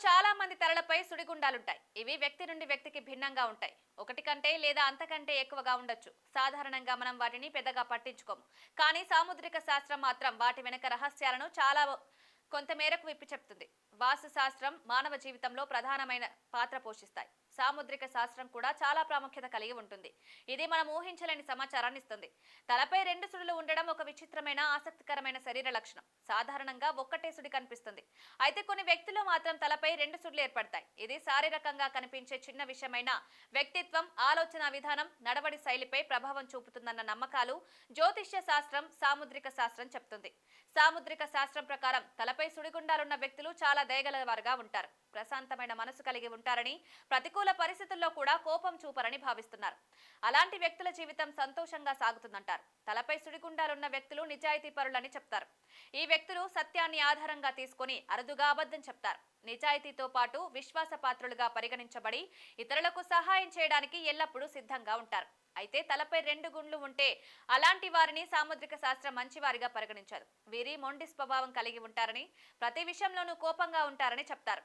చాలా మంది తలలపై సుడిగుండాలుంటాయి. ఇవి వ్యక్తి నుండి వ్యక్తికి భిన్నంగా ఉంటాయి. ఒకటి కంటే లేదా అంతకంటే ఎక్కువగా ఉండొచ్చు. సాధారణంగా మనం వాటిని పెద్దగా పట్టించుకోము. కానీ సాముద్రిక శాస్త్రం మాత్రం వాటి వెనక రహస్యాలను చాలా కొంతమేరకు విప్పి చెప్తుంది. వాస్తు శాస్త్రం మానవ జీవితంలో ప్రధానమైన పాత్ర పోషిస్తాయి. సాముద్రిక శాస్త్రం కూడా చాలా ప్రాముఖ్యత కలిగి ఉంటుంది. ఇది మనం ఊహించలేని సమాచారాన్ని ఇస్తుంది. తలపై రెండు సుడులు ఉండడం ఒక విచిత్రమైన ఆసక్తికరమైన శరీర లక్షణం. సాధారణంగా ఒక్కటే సుడి కనిపిస్తుంది. అయితే కొన్ని వ్యక్తుల్లో మాత్రం తలపై రెండు సుడులు ఏర్పడతాయి. ఇది శారీరకంగా కనిపించే చిన్న విషయమైన వ్యక్తిత్వం, ఆలోచన విధానం, నడవడి శైలిపై ప్రభావం చూపుతుందన్న నమ్మకాలు జ్యోతిష్య శాస్త్రం, సాముద్రిక శాస్త్రం చెప్తుంది. సాముద్రిక శాస్త్రం ప్రకారం తలపై సుడిగుండాలున్న వ్యక్తులు చాలా దయగలవారుగా ఉంటారు. ప్రశాంతమైన మనసు కలిగి ఉంటారని, ప్రతికూల పరిస్థితుల్లో కూడా కోపం చూపరని భావిస్తున్నారు. అలాంటి వ్యక్తుల జీవితం సంతోషంగా సాగుతుందంటారు. తలపై సుడిగుండాలున్న వ్యక్తులు నిజాయితీ పరులని చెప్తారు. ఈ వ్యక్తులు సత్యాన్ని ఆధారంగా తీసుకొని అరుదుగా అబద్ధం చెప్తారు. నిజాయితీతో పాటు విశ్వాసపాత్రులుగా పరిగణించబడి ఇతరులకు సహాయం చేయడానికి ఎల్లప్పుడూ సిద్ధంగా ఉంటారు. అయితే తలపై రెండు గుండ్లు ఉంటే అలాంటి వారిని సాముద్రిక శాస్త్రం మంచివారిగా పరిగణించారు. వీరి మొండి స్వభావం కలిగి ఉంటారని, ప్రతి విషయంలోనూ కోపంగా ఉంటారని చెప్తారు.